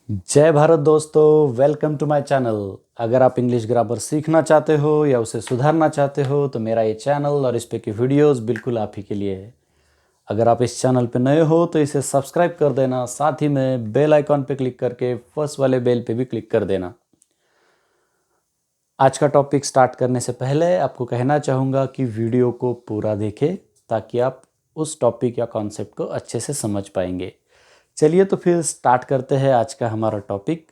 जय भारत दोस्तों, welcome to my channel. अगर आप इंग्लिश ग्रामर सीखना चाहते हो या उसे सुधारना चाहते हो तो मेरा ये चैनल और इस पे की वीडियोस बिल्कुल आप ही के लिए है। अगर आप इस चैनल पे नए हो तो इसे सब्सक्राइब कर देना, साथ ही में बेल आइकॉन पे क्लिक करके फर्स्ट वाले बेल पे भी क्लिक कर देना। आज का टॉपिक स्टार्ट करने से पहले आपको कहना चाहूँगा कि वीडियो को पूरा देखें ताकि आप उस टॉपिक या कॉन्सेप्ट को अच्छे से समझ पाएंगे। चलिए तो फिर स्टार्ट करते हैं आज का हमारा टॉपिक।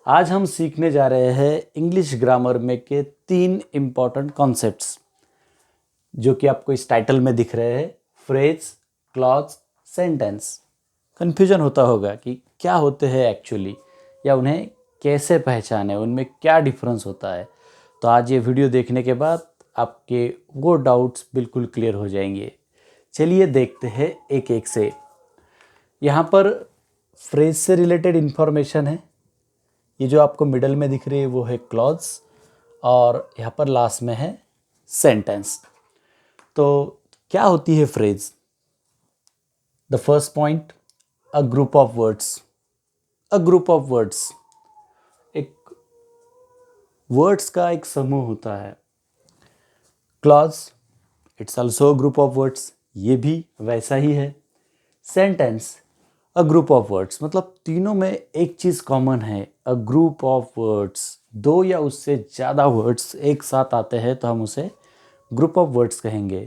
आज हम सीखने जा रहे हैं इंग्लिश ग्रामर में के 3 इम्पॉर्टेंट कॉन्सेप्ट्स जो कि आपको इस टाइटल में दिख रहे हैं, फ्रेज, क्लॉज, सेंटेंस। कन्फ्यूजन होता होगा कि क्या होते हैं एक्चुअली या उन्हें कैसे पहचाने, उनमें क्या डिफरेंस होता है। तो आज ये वीडियो देखने के बाद आपके वो डाउट्स बिल्कुल क्लियर हो जाएंगे। चलिए देखते हैं एक एक से। यहाँ पर फ्रेज से रिलेटेड इन्फॉर्मेशन है। ये जो आपको मिडल में दिख रही है वो है क्लॉज और यहाँ पर लास्ट में है सेंटेंस। तो क्या होती है phrase? The first point, a group of words. A group of words, एक वर्ड्स का एक समूह होता है। Clause, it's also group of words, ये भी वैसा ही है। Sentence, a group of words, मतलब तीनों में एक चीज़ कॉमन है, अ ग्रुप ऑफ वर्ड्स। दो या उससे ज़्यादा वर्ड्स एक साथ आते हैं तो हम उसे ग्रुप ऑफ वर्ड्स कहेंगे।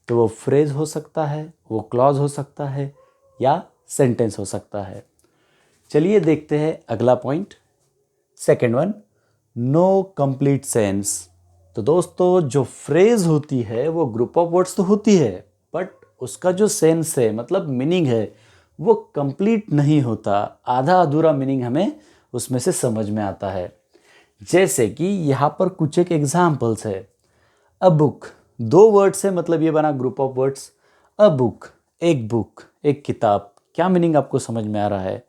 तो वो फ्रेज हो सकता है, वो क्लॉज हो सकता है या सेंटेंस हो सकता है। चलिए देखते हैं अगला point, second one, no complete sense. तो दोस्तों जो फ्रेज होती है वो ग्रुप ऑफ वर्ड्स तो होती है, बट उसका जो सेंस है, मतलब मीनिंग है, वो कंप्लीट नहीं होता। आधा अधूरा मीनिंग हमें उसमें से समझ में आता है। जैसे कि यहाँ पर कुछ एक एग्जाम्पल्स है। अ बुक, दो वर्ड से मतलब ये बना group of words. A book, एक किताब। क्या मीनिंग आपको समझ में आ रहा है?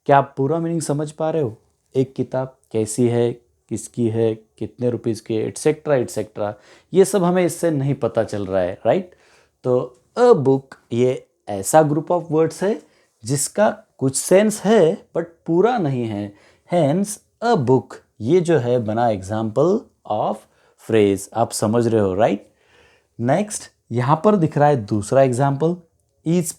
क्या आप पूरा मीनिंग समझ पा रहे हो? एक किताब कैसी है, किसकी है, कितने रुपीज़ की, एट्सेट्रा एट्सेट्रा, ये सब हमें इससे नहीं पता चल रहा है, राइट? तो अ बुक ये ऐसा ग्रुप ऑफ वर्ड्स है जिसका कुछ सेंस है बट पूरा नहीं है। हैंस अ बुक ये जो है बना एग्जाम्पल ऑफ फ्रेज। आप समझ रहे हो, राइट? नेक्स्ट यहाँ पर दिख रहा है दूसरा एग्जाम्पल, इज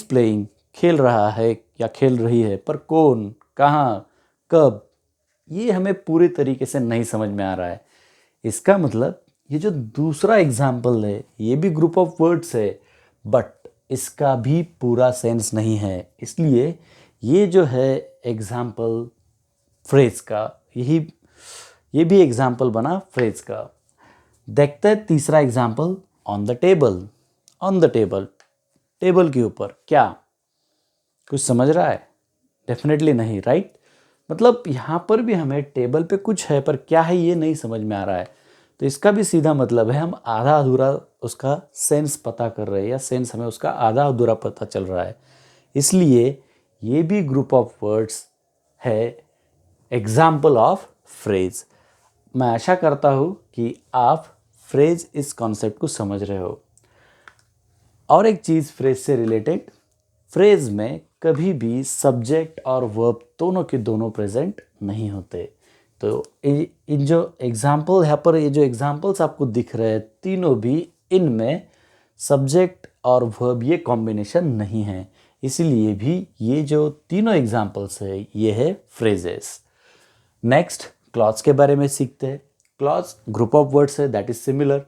प्लेइंग, खेल रहा है या खेल रही है, पर कौन, कहाँ, कब, ये हमें पूरी तरीके से नहीं समझ में आ रहा है। इसका मतलब ये जो दूसरा एग्जाम्पल है ये भी ग्रुप ऑफ वर्ड्स है बट इसका भी पूरा सेंस नहीं है। इसलिए ये जो है एग्जाम्पल फ्रेज का, ये भी एग्जाम्पल बना फ्रेज का। देखते हैं तीसरा example, on the table. On the table, table के ऊपर, क्या कुछ समझ रहा है? डेफिनेटली नहीं, राइट? मतलब यहाँ पर भी हमें टेबल पे कुछ है पर क्या है ये नहीं समझ में आ रहा है। तो इसका भी सीधा मतलब है हम आधा अधूरा उसका सेंस पता कर रहे हैं या सेंस हमें उसका आधा अधूरा पता चल रहा है। इसलिए ये भी ग्रुप ऑफ वर्ड्स है, एग्जाम्पल ऑफ फ्रेज। मैं आशा करता हूँ कि आप फ्रेज इस कॉन्सेप्ट को समझ रहे हो। और एक चीज़ फ्रेज से रिलेटेड, फ्रेज में कभी भी सब्जेक्ट और वर्ब दोनों के दोनों प्रेजेंट नहीं होते। तो इन जो एग्जाम्पल यहाँ पर, ये जो एग्जाम्पल्स आपको दिख रहे हैं तीनों भी, इनमें सब्जेक्ट और वर्ब ये कॉम्बिनेशन नहीं है। इसीलिए भी ये जो तीनों एग्जाम्पल्स है ये है फ्रेजेस। नेक्स्ट क्लॉज के बारे में सीखते हैं। क्लॉज ग्रुप ऑफ वर्ड्स है, दैट इज सिमिलर।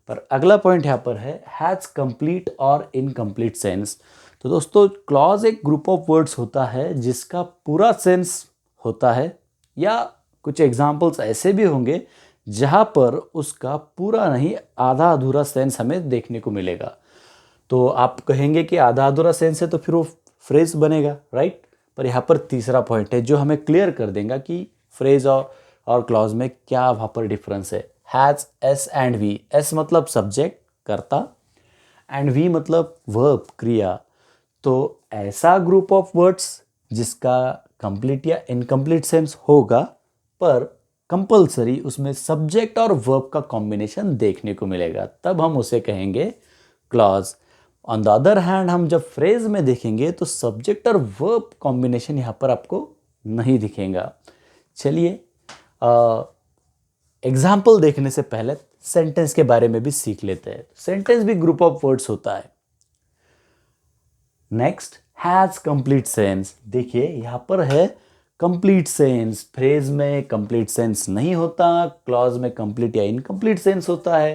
पर अगला पॉइंट यहाँ पर है, हैज़ कंप्लीट और इनकम्प्लीट सेंस। तो दोस्तों क्लॉज एक ग्रुप ऑफ वर्ड्स होता है जिसका पूरा सेंस होता है, या कुछ एग्जाम्पल्स ऐसे भी होंगे जहाँ पर उसका पूरा नहीं आधा अधूरा सेंस हमें देखने को मिलेगा। तो आप कहेंगे कि आधा अधूरा सेंस है तो फिर वो फ्रेज बनेगा, राइट? पर यहाँ पर तीसरा पॉइंट है जो हमें क्लियर कर देगा कि फ्रेज और क्लॉज में क्या वहाँ पर डिफरेंस है। Has, S and V. S मतलब सब्जेक्ट, कर्ता, एंड वी मतलब वर्ब, क्रिया। तो ऐसा ग्रुप ऑफ वर्ड्स जिसका कंप्लीट या इनकम्प्लीट सेंस होगा पर कंपलसरी उसमें सब्जेक्ट और वर्ब का कॉम्बिनेशन देखने को मिलेगा, तब हम उसे कहेंगे clause. On the other hand हम जब फ्रेज में देखेंगे तो सब्जेक्ट और वर्ब कॉम्बिनेशन यहाँ पर आपको नहीं दिखेगा। चलिए एग्जाम्पल देखने से पहले सेंटेंस के बारे में भी सीख लेते हैं। सेंटेंस भी ग्रुप ऑफ वर्ड्स होता है। Next, has complete sense. देखिए यहाँ पर है कंप्लीट सेंस। फ्रेज में कंप्लीट सेंस नहीं होता, क्लॉज में कंप्लीट या इनकम्प्लीट सेंस होता है।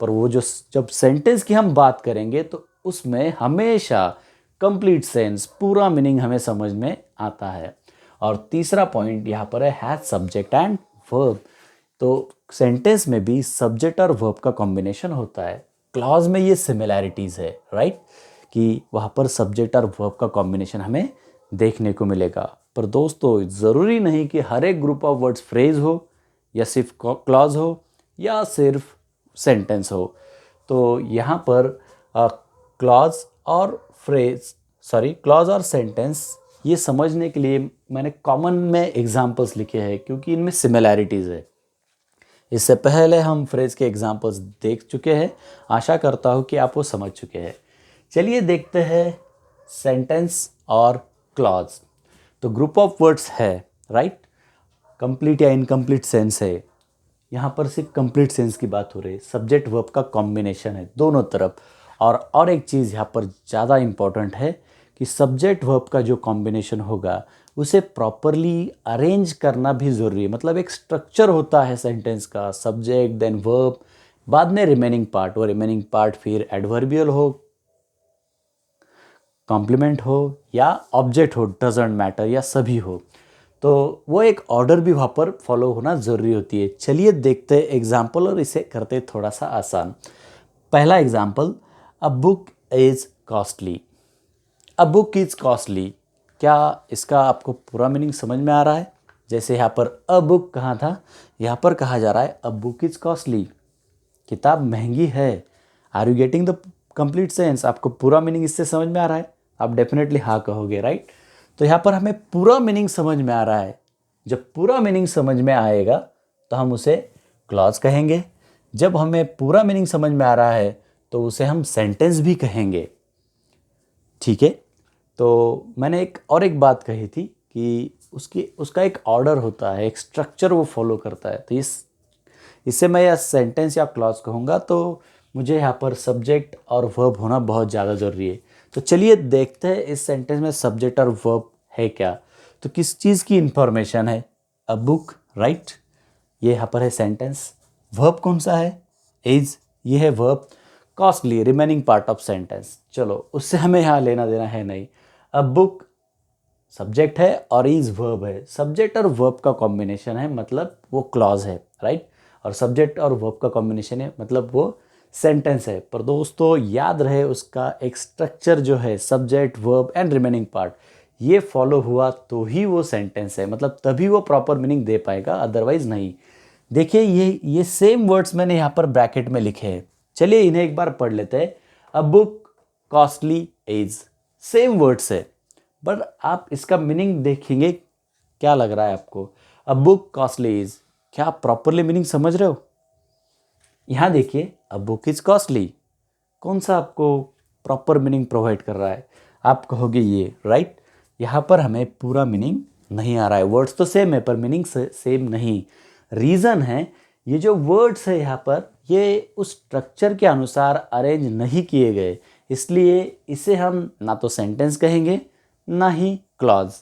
पर वो जो जब सेंटेंस की हम बात करेंगे तो उसमें हमेशा कंप्लीट सेंस, पूरा मीनिंग हमें समझ में आता है। और तीसरा पॉइंट यहाँ पर है हैज सब्जेक्ट एंड वर्ब। तो सेंटेंस में भी सब्जेक्ट और वर्ब का कॉम्बिनेशन होता है। क्लॉज में ये सिमिलैरिटीज़ है, राइट, कि वहाँ पर सब्जेक्ट और वर्ब का कॉम्बिनेशन हमें देखने को मिलेगा। पर दोस्तों ज़रूरी नहीं कि हर एक ग्रुप ऑफ वर्ड्स फ्रेज हो, या सिर्फ क्लॉज हो, या सिर्फ सेंटेंस हो। तो यहाँ पर क्लॉज और क्लॉज और सेंटेंस ये समझने के लिए मैंने कॉमन में एग्जांपल्स लिखे हैं, क्योंकि इनमें सिमिलैरिटीज़ है। इससे पहले हम फ्रेज के एग्जांपल्स देख चुके हैं, आशा करता हूँ कि आप वो समझ चुके हैं। चलिए देखते हैं सेंटेंस और क्लॉज। तो ग्रुप ऑफ वर्ड्स है, राइट, कंप्लीट या इनकम्प्लीट सेंस है। यहाँ पर सिर्फ कंप्लीट सेंस की बात हो रही है, सब्जेक्ट वर्ब का कॉम्बिनेशन है दोनों तरफ। और एक चीज़ यहाँ पर ज़्यादा इम्पॉर्टेंट है कि सब्जेक्ट वर्ब का जो कॉम्बिनेशन होगा उसे प्रॉपरली अरेंज करना भी ज़रूरी है। मतलब एक स्ट्रक्चर होता है सेंटेंस का, सब्जेक्ट देन वर्ब, बाद में रिमेनिंग पार्ट। वो रिमेनिंग पार्ट फिर एडवर्बियल हो, कॉम्प्लीमेंट हो या ऑब्जेक्ट हो, डजेंट मैटर, या सभी हो। तो वो एक ऑर्डर भी वहाँ पर फॉलो होना ज़रूरी होती है। चलिए देखते हैं एग्जाम्पल और इसे करते थोड़ा सा आसान। पहला example, a book is costly. A book is costly, क्या इसका आपको पूरा मीनिंग समझ में आ रहा है? जैसे यहाँ पर अ बुक कहाँ था, यहाँ पर कहा जा रहा है अ बुक इज़ कॉस्टली, किताब महंगी है। Are you getting the complete sense? आपको पूरा मीनिंग इससे समझ में आ रहा है? आप डेफिनेटली हाँ कहोगे, राइट। तो यहाँ पर हमें पूरा मीनिंग समझ में आ रहा है। जब पूरा मीनिंग समझ में आएगा तो हम उसे क्लॉज कहेंगे। जब हमें पूरा मीनिंग समझ में आ रहा है तो उसे हम सेंटेंस भी कहेंगे, ठीक है। तो मैंने एक बात कही थी कि उसका एक ऑर्डर होता है, एक स्ट्रक्चर वो फॉलो करता है। तो इससे मैं या सेंटेंस या क्लॉज कहूँगा तो मुझे यहाँ पर सब्जेक्ट और वर्ब होना बहुत ज़्यादा ज़रूरी है। तो चलिए देखते हैं इस सेंटेंस में सब्जेक्ट और वर्ब है क्या। तो किस चीज़ की इंफॉर्मेशन है? अ बुक, राइट, ये यहाँ पर है सेंटेंस। वर्ब कौन सा है? इज, ये है verb. Costly, remaining part of sentence. चलो उससे हमें यहाँ लेना देना है नहीं। अ बुक सब्जेक्ट है और इज वर्ब है। सब्जेक्ट और वर्ब का कॉम्बिनेशन है, मतलब वो क्लॉज है, राइट। और सब्जेक्ट और वर्ब का कॉम्बिनेशन है, मतलब वो सेंटेंस है। पर दोस्तों याद रहे उसका एक स्ट्रक्चर जो है, subject verb and remaining part, ये फॉलो हुआ तो ही वो सेंटेंस है, मतलब तभी वो प्रॉपर मीनिंग दे पाएगा, अदरवाइज नहीं। देखिए ये सेम वर्ड्स मैंने यहाँ पर ब्रैकेट में लिखे हैं। चलिए इन्हें एक बार पढ़ लेते हैं। A book costly is, same words है, बट आप इसका मीनिंग देखेंगे, क्या लग रहा है आपको? अ बुक कॉस्टली इज, क्या आप प्रॉपरली मीनिंग समझ रहे हो? यहाँ देखिए, अ बुक इज कॉस्टली, कौन सा आपको प्रॉपर मीनिंग प्रोवाइड कर रहा है? आप कहोगे ये, राइट। यहाँ पर हमें पूरा मीनिंग नहीं आ रहा है। वर्ड्स तो सेम है पर मीनिंग सेम नहीं। रीज़न है, ये जो वर्ड्स है यहाँ पर, ये उस स्ट्रक्चर के अनुसार अरेंज नहीं किए गए, इसलिए इसे हम ना तो सेंटेंस कहेंगे ना ही क्लॉज।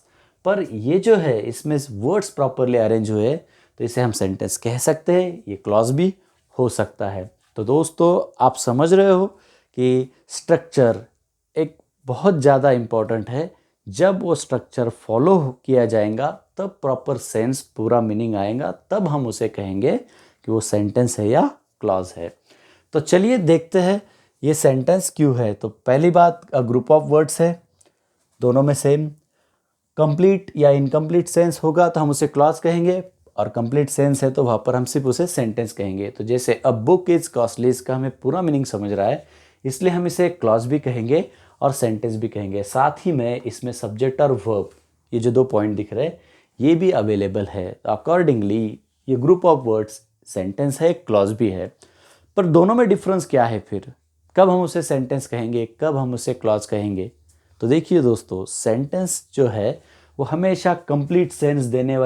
पर ये जो है इसमें वर्ड्स प्रॉपरली अरेंज हुए तो इसे हम सेंटेंस कह सकते हैं, ये क्लॉज भी हो सकता है। तो दोस्तों आप समझ रहे हो कि स्ट्रक्चर एक बहुत ज़्यादा इम्पॉर्टेंट है। जब वो स्ट्रक्चर फॉलो किया जाएगा तब प्रॉपर सेंस, पूरा मीनिंग आएगा, तब हम उसे कहेंगे कि वो सेंटेंस है या क्लॉज है। तो चलिए देखते हैं ये सेंटेंस क्यों है। तो पहली बात, ग्रुप ऑफ वर्ड्स है, दोनों में सेम। कंप्लीट या इनकम्प्लीट सेंस होगा तो हम उसे क्लॉज कहेंगे, और कंप्लीट सेंस है तो वहाँ पर हम सिर्फ उसे सेंटेंस कहेंगे। तो जैसे अ बुक इज कॉस्टली, इसका हमें पूरा मीनिंग समझ रहा है, इसलिए हम इसे क्लॉज भी कहेंगे और सेंटेंस भी कहेंगे। साथ ही में इसमें सब्जेक्ट और वर्ब, ये जो दो पॉइंट दिख रहे हैं, ये भी अवेलेबल है। तो अकॉर्डिंगली ये ग्रुप ऑफ वर्ड्स सेंटेंस है, क्लॉज भी है। पर दोनों में डिफरेंस क्या है फिर? कब हम उसे सेंटेंस कहेंगे, कब हम उसे क्लॉज कहेंगे? तो देखिए दोस्तों, सेंटेंस जो है वो हमेशा कंप्लीट सेंस देने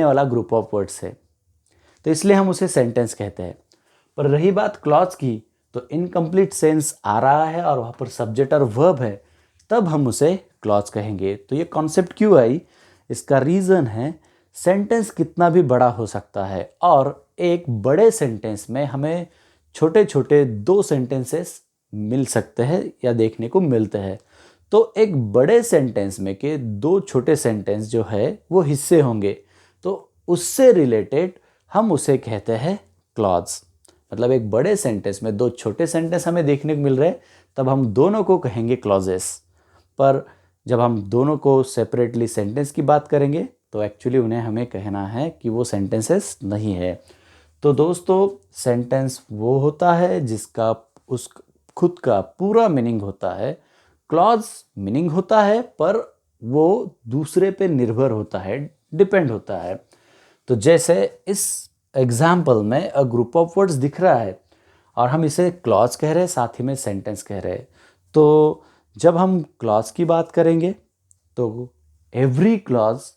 वाला ग्रुप ऑफ वर्ड्स है, तो इसलिए हम उसे सेंटेंस कहते हैं। पर रही बात क्लॉज की, तो इनकम्प्लीट सेंस आ रहा है और वहाँ पर सब्जेक्ट और वर्ब है, तब हम उसे क्लॉज कहेंगे। तो ये कॉन्सेप्ट क्यों आई, इसका रीज़न है सेंटेंस कितना भी बड़ा हो सकता है और एक बड़े सेंटेंस में हमें छोटे छोटे 2 सेंटेंसेस मिल सकते हैं या देखने को मिलते हैं। तो एक बड़े सेंटेंस में के 2 छोटे सेंटेंस जो है वो हिस्से होंगे, तो उससे रिलेटेड हम उसे कहते हैं क्लॉज। मतलब एक बड़े सेंटेंस में 2 छोटे सेंटेंस हमें देखने को मिल रहे हैं, तब हम दोनों को कहेंगे क्लॉजेस। पर जब हम दोनों को सेपरेटली सेंटेंस की बात करेंगे तो एक्चुअली उन्हें हमें कहना है कि वो सेंटेंसेस नहीं है। तो दोस्तों, सेंटेंस वो होता है जिसका उस खुद का पूरा मीनिंग होता है। क्लॉज मीनिंग होता है पर वो दूसरे पे निर्भर होता है, डिपेंड होता है। तो जैसे इस एग्जाम्पल में अ ग्रुप ऑफ वर्ड्स दिख रहा है और हम इसे क्लॉज कह रहे हैं, साथ ही में सेंटेंस कह रहे हैं। तो जब हम क्लॉज की बात करेंगे तो एवरी क्लॉज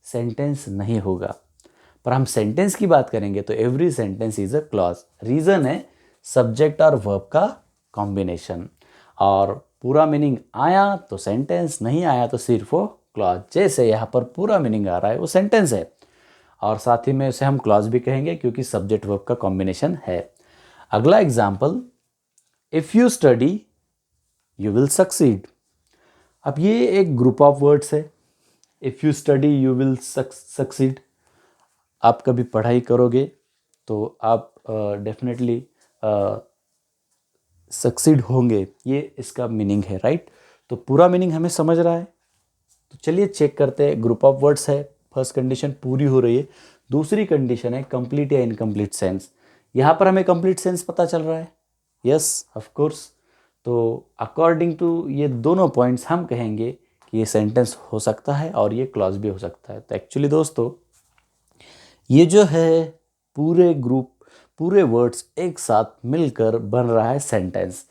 सेंटेंस नहीं होगा, पर हम सेंटेंस की बात करेंगे तो every sentence is a clause. Reason है सब्जेक्ट और वर्ब का कॉम्बिनेशन, और पूरा मीनिंग आया तो सेंटेंस, नहीं आया तो सिर्फ वो क्लॉज। जैसे यहाँ पर पूरा मीनिंग आ रहा है वो सेंटेंस है, और साथ ही में उसे हम क्लॉज भी कहेंगे क्योंकि सब्जेक्ट वर्ब का कॉम्बिनेशन है। अगला example, if you study you will succeed. अब ये एक ग्रुप ऑफ वर्ड्स है, if you study you will succeed. आप कभी पढ़ाई करोगे तो आप डेफिनेटली सक्सीड होंगे, ये इसका मीनिंग है, राइट। तो पूरा मीनिंग हमें समझ रहा है। तो चलिए चेक करते हैं। ग्रुप ऑफ वर्ड्स है, फर्स्ट कंडीशन पूरी हो रही है। दूसरी कंडीशन है कंप्लीट या इनकम्प्लीट सेंस। यहाँ पर हमें कंप्लीट सेंस पता चल रहा है, यस ऑफ कोर्स। तो अकॉर्डिंग टू ये दोनों पॉइंट्स हम कहेंगे कि ये सेंटेंस हो सकता है और ये क्लॉज भी हो सकता है। तो एक्चुअली दोस्तों, ये जो है पूरे वर्ड्स एक साथ मिलकर बन रहा है सेंटेंस,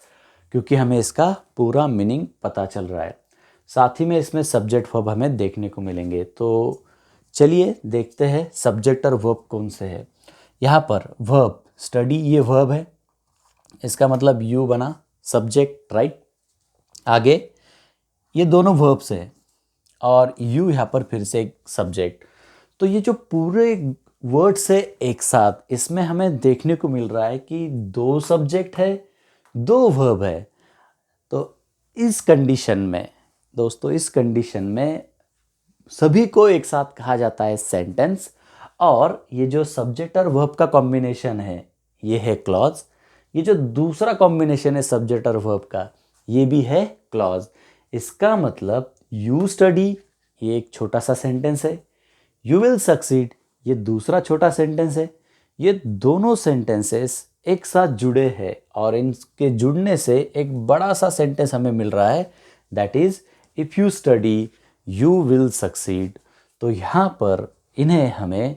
क्योंकि हमें इसका पूरा मीनिंग पता चल रहा है। साथ ही में इसमें सब्जेक्ट वर्ब हमें देखने को मिलेंगे। तो चलिए देखते हैं सब्जेक्ट और वर्ब कौन से है। यहाँ पर वर्ब स्टडी, ये वर्ब है, इसका मतलब यू बना सब्जेक्ट, राइट। आगे ये दोनों वर्ब्स है और यू यहाँ पर फिर से एक सब्जेक्ट। तो ये जो पूरे वर्ड्स है एक साथ, इसमें हमें देखने को मिल रहा है कि 2 सब्जेक्ट है, 2 वर्ब है। तो इस कंडीशन में दोस्तों, इस कंडीशन में सभी को एक साथ कहा जाता है सेंटेंस, और ये जो सब्जेक्ट और वर्ब का कॉम्बिनेशन है ये है क्लॉज। ये जो दूसरा कॉम्बिनेशन है सब्जेक्ट और वर्ब का, ये भी है क्लॉज। इसका मतलब यू स्टडी, ये एक छोटा सा सेंटेंस है, यू विल सक्सीड, ये दूसरा छोटा सेंटेंस है। ये दोनों सेंटेंसेस एक साथ जुड़े हैं और इनके जुड़ने से एक बड़ा सा सेंटेंस हमें मिल रहा है, that is if you study you will succeed. तो यहाँ पर इन्हें हमें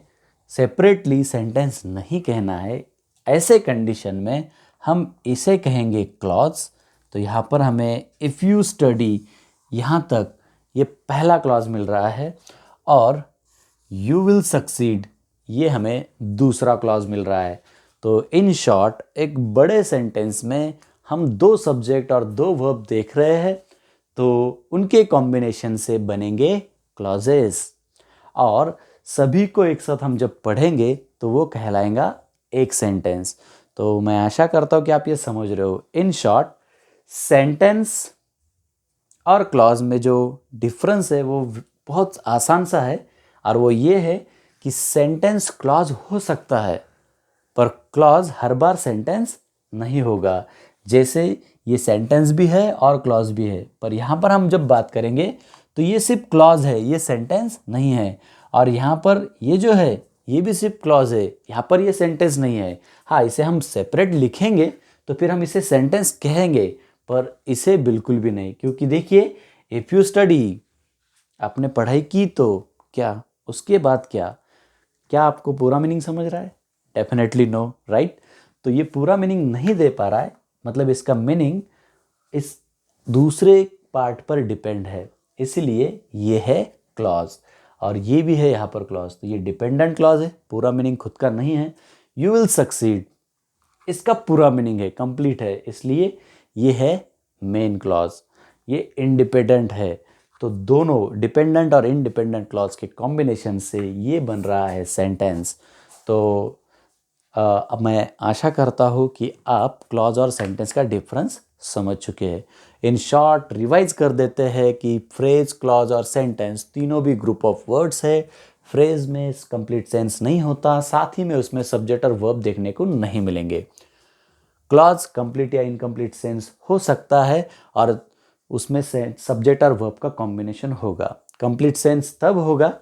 सेपरेटली सेंटेंस नहीं कहना है। ऐसे कंडीशन में हम इसे कहेंगे क्लॉज। तो यहाँ पर हमें इफ़ यू स्टडी, यहाँ तक ये पहला क्लॉज मिल रहा है, और यू विल सक्सीड, ये हमें दूसरा क्लॉज मिल रहा है। तो इन शॉर्ट एक बड़े सेंटेंस में हम 2 सब्जेक्ट और 2 वर्ब देख रहे हैं, तो उनके कॉम्बिनेशन से बनेंगे क्लॉजेस, और सभी को एक साथ हम जब पढ़ेंगे तो वो कहलाएगा एक सेंटेंस। तो मैं आशा करता हूँ कि आप ये समझ रहे हो। इन शॉर्ट, सेंटेंस और क्लॉज में जो डिफरेंस है वो बहुत आसान सा है, और वो ये है कि सेंटेंस क्लॉज हो सकता है पर क्लॉज हर बार सेंटेंस नहीं होगा। जैसे ये सेंटेंस भी है और क्लॉज भी है, पर यहाँ पर हम जब बात करेंगे तो ये सिर्फ क्लॉज है, ये सेंटेंस नहीं है। और यहाँ पर ये जो है ये भी सिर्फ क्लॉज है, यहाँ पर ये सेंटेंस नहीं है। हाँ, इसे हम सेपरेट लिखेंगे तो फिर हम इसे सेंटेंस कहेंगे, पर इसे बिल्कुल भी नहीं। क्योंकि देखिए, इफ़ यू स्टडी, आपने पढ़ाई की तो क्या, उसके बाद क्या, क्या आपको पूरा मीनिंग समझ रहा है? Definitely no, right. तो ये पूरा मीनिंग नहीं दे पा रहा है, मतलब इसका मीनिंग इस दूसरे पार्ट पर डिपेंड है, इसलिए ये है क्लॉज, और ये भी है यहाँ पर क्लॉज, तो ये डिपेंडेंट क्लॉज है, पूरा मीनिंग खुद का नहीं है। यू विल सक्सीड, इसका पूरा मीनिंग है, कंप्लीट है, इसलिए ये है मेन क्लॉज। ये इंडिपेंडेंट है, तो दोनों डिपेंडेंट और इंडिपेंडेंट क्लॉज के कॉम्बिनेशन से ये बन रहा है सेंटेंस। तो अब मैं आशा करता हूँ कि आप क्लॉज और सेंटेंस का डिफरेंस समझ चुके हैं। इन शॉर्ट रिवाइज कर देते हैं कि फ्रेज, क्लॉज और सेंटेंस तीनों भी ग्रुप ऑफ वर्ड्स है। फ्रेज में कंप्लीट सेंस नहीं होता, साथ ही में उसमें सब्जेक्ट और वर्ब देखने को नहीं मिलेंगे। क्लॉज कंप्लीट या इनकम्प्लीट सेंस हो सकता है और उसमें सब्जेक्ट और वर्ब का कॉम्बिनेशन होगा। कंप्लीट सेंस तब होगा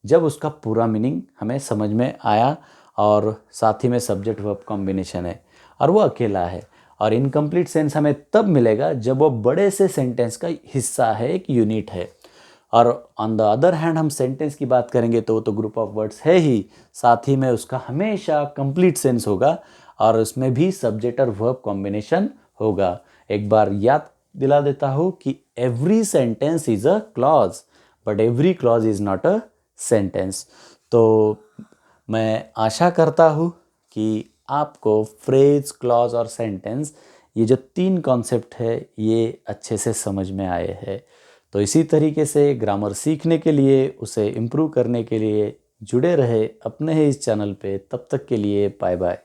जब उसका पूरा मीनिंग हमें समझ में आया और साथ ही में सब्जेक्ट वर्ब कॉम्बिनेशन है और वो अकेला है। और इनकम्प्लीट सेंस हमें तब मिलेगा जब वो बड़े से सेंटेंस का हिस्सा है, एक यूनिट है। और ऑन द अदर हैंड हम सेंटेंस की बात करेंगे तो वो तो ग्रुप ऑफ वर्ड्स है ही, साथ ही में उसका हमेशा कंप्लीट सेंस होगा और उसमें भी सब्जेक्ट और वर्ब कॉम्बिनेशन होगा। एक बार याद दिला देता हूँ कि every sentence is a clause but every clause is not a sentence. तो मैं आशा करता हूँ कि आपको फ्रेज, क्लॉज और सेंटेंस, ये जो 3 कॉन्सेप्ट है ये अच्छे से समझ में आए हैं। तो इसी तरीके से ग्रामर सीखने के लिए, उसे इम्प्रूव करने के लिए जुड़े रहे अपने ही इस चैनल पे। तब तक के लिए बाय बाय।